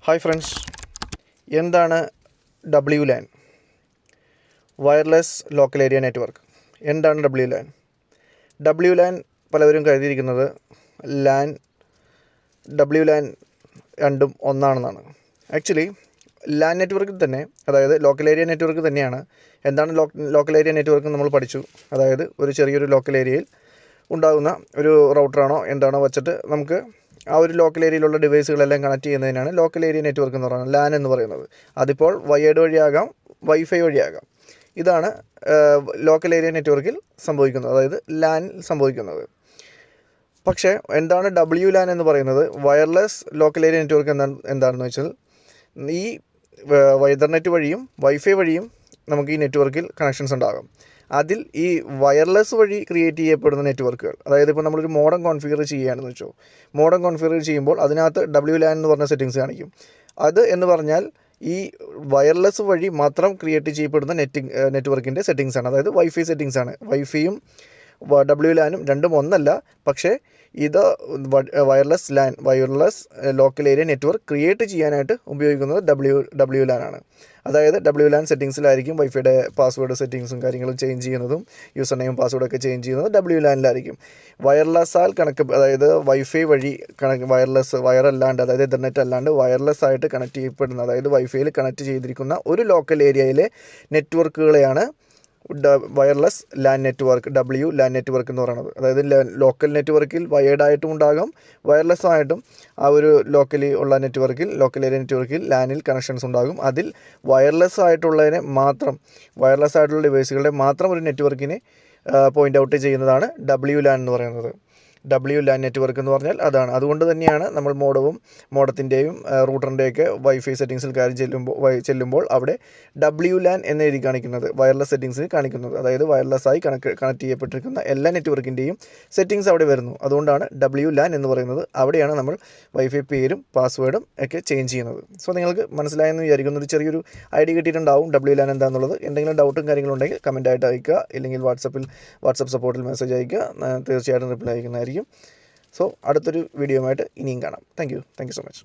Hi friends, എന്താണ് WLAN? Wireless local area network. എന്താണ് WLAN? WLAN പലവരും കരുതിയിരിക്കുന്നത് WLAN രണ്ടും ഒന്നാണെന്നാണ്. ആക്ച്വലി ലാൻ നെറ്റ്വർക്കിൽ തന്നെ, അതായത് ലോക്കൽ ഏരിയ നെറ്റ്വർക്ക് തന്നെയാണ്. എന്താണ് ലോക്കൽ ഏരിയ നെറ്റ്വർക്ക് നമ്മൾ പഠിച്ചു. അതായത് ഒരു ചെറിയൊരു ലോക്കൽ ഏരിയയിൽ ഉണ്ടാകുന്ന ഒരു റൗട്ടറാണോ എന്താണോ വച്ചിട്ട് നമുക്ക് ആ ഒരു ലോക്കൽ ഏരിയയിലുള്ള ഡിവൈസുകളെല്ലാം കണക്ട് ചെയ്യുന്നതിനാണ് ലോക്കൽ ഏരിയ നെറ്റ്വർക്ക് എന്ന് പറയുന്നത്, ലാൻ എന്ന് പറയുന്നത്. അതിപ്പോൾ വയേർഡ് വഴിയാകാം, വൈഫൈ വഴിയാകാം. ഇതാണ് ലോക്കൽ ഏരിയ നെറ്റ്വർക്കിൽ സംഭവിക്കുന്നത്, അതായത് ലാൻ സംഭവിക്കുന്നത്. പക്ഷേ എന്താണ് WLAN എന്ന് പറയുന്നത്? വയർലെസ് ലോക്കൽ ഏരിയ നെറ്റ്വർക്ക് എന്താണെന്ന് വെച്ചാൽ, ഈ ഇൻ്റർനെറ്റ് വഴിയും വൈഫൈ വഴിയും നമുക്ക് ഈ നെറ്റ്വർക്കിൽ കണക്ഷൻസ് ഉണ്ടാകും. അതിൽ ഈ വയർലെസ് വഴി ക്രിയേറ്റ് ചെയ്യപ്പെടുന്ന നെറ്റ്വർക്കുകൾ, അതായത് ഇപ്പോൾ നമ്മളൊരു മോഡം കോൺഫിഗർ ചെയ്യുകയാണെന്ന് വെച്ചോ. മോഡം കോൺഫിഗർ ചെയ്യുമ്പോൾ അതിനകത്ത് WLAN എന്ന് പറഞ്ഞ സെറ്റിങ്സ് കാണിക്കും. അത് എന്ന് പറഞ്ഞാൽ ഈ വയർലെസ് വഴി മാത്രം ക്രിയേറ്റ് ചെയ്യപ്പെടുന്ന നെറ്റ്വർക്കിൻ്റെ സെറ്റിങ്സാണ്, അതായത് വൈഫൈ സെറ്റിങ്സാണ്. വൈഫൈയും WLANും രണ്ടും ഒന്നല്ല, പക്ഷേ ഇത് wireless local area network create ചെയ്യാനായിട്ട് ഉപയോഗിക്കുന്നത് WLAN ആണ്. അതായത് WLAN സെറ്റിങ്സിലായിരിക്കും വൈഫൈയുടെ പാസ്വേഡ് സെറ്റിങ്സും കാര്യങ്ങളും ചേഞ്ച് ചെയ്യുന്നതും യൂസർ നെയിം പാസ്വേഡൊക്കെ ചേഞ്ച് ചെയ്യുന്നത് WLANലായിരിക്കും. അതായത് വൈഫൈ വഴി വയറല്ലാണ്ട്, അതായത് ഇൻ്റർനെറ്റ് അല്ലാണ്ട് വയർലെസ് ആയിട്ട് കണക്ട് ചെയ്യപ്പെടുന്ന, അതായത് വൈഫൈയിൽ കണക്ട് ചെയ്തിരിക്കുന്ന ഒരു ലോക്കൽ ഏരിയയിലെ നെറ്റ്വർക്കുകളെയാണ് wireless LAN network, WLAN network എന്ന് പറയുന്നത്. അതായത് ലോക്കൽ നെറ്റ്വർക്കിൽ വയേർഡായിട്ടും ഉണ്ടാകും, വയർലെസ് ആയിട്ടും ആ ഒരു ലോക്കൽ ഏരിയ നെറ്റ്വർക്കിൽ ലാനിൽ കണക്ഷൻസ് ഉണ്ടാകും. അതിൽ വയർലെസ് ആയിട്ടുള്ള ഡിവൈസുകളുടെ മാത്രം ഒരു നെറ്റ്വർക്കിനെ പോയിൻ്റ് ഔട്ട് ചെയ്യുന്നതാണ് WLAN എന്ന് പറയുന്നത്. WLAN നെറ്റ്വർക്ക് എന്ന് പറഞ്ഞാൽ അതാണ്. അതുകൊണ്ട് തന്നെയാണ് നമ്മൾ മോഡത്തിൻ്റെയും റൂട്ടറിൻ്റെയൊക്കെ വൈഫൈ സെറ്റിങ്സിൽ ചെല്ലുമ്പോൾ അവിടെ WLAN എന്ന് എഴുതി കാണിക്കുന്നത്, വയർലെസ് സെറ്റിങ്സിൽ കാണിക്കുന്നത്. അതായത് വയർലെസ്സായി കണക്ട് ചെയ്യപ്പെട്ടിരിക്കുന്ന എല്ലാ നെറ്റ്വർക്കിൻ്റെയും സെറ്റിങ്സ് അവിടെ വരുന്നു. അതുകൊണ്ടാണ് WLAN എന്ന് പറയുന്നത്. അവിടെയാണ് നമ്മൾ വൈഫൈ പേരും പാസ്വേഡും ഒക്കെ ചേഞ്ച് ചെയ്യുന്നത്. സോ നിങ്ങൾക്ക് മനസ്സിലായെന്ന് വിചാരിക്കുന്നു. ഒരു ചെറിയൊരു ഐഡിയ കിട്ടിയിട്ടുണ്ടാവും WLAN എന്താണെന്നുള്ളത്. എന്തെങ്കിലും ഡൗട്ടും കാര്യങ്ങളും ഉണ്ടെങ്കിൽ കമൻറ്റായിട്ട് അയക്കുക, ഇല്ലെങ്കിൽ വാട്സപ്പ് സപ്പോർട്ടിൽ മെസ്സേജ് അയക്കുക. തീർച്ചയായിട്ടും റിപ്ലൈ അയക്കുന്നതായിരിക്കും. സോ അടുത്തൊരു വീഡിയോയുമായിട്ട് ഇനിയും കാണാം. Thank you so much.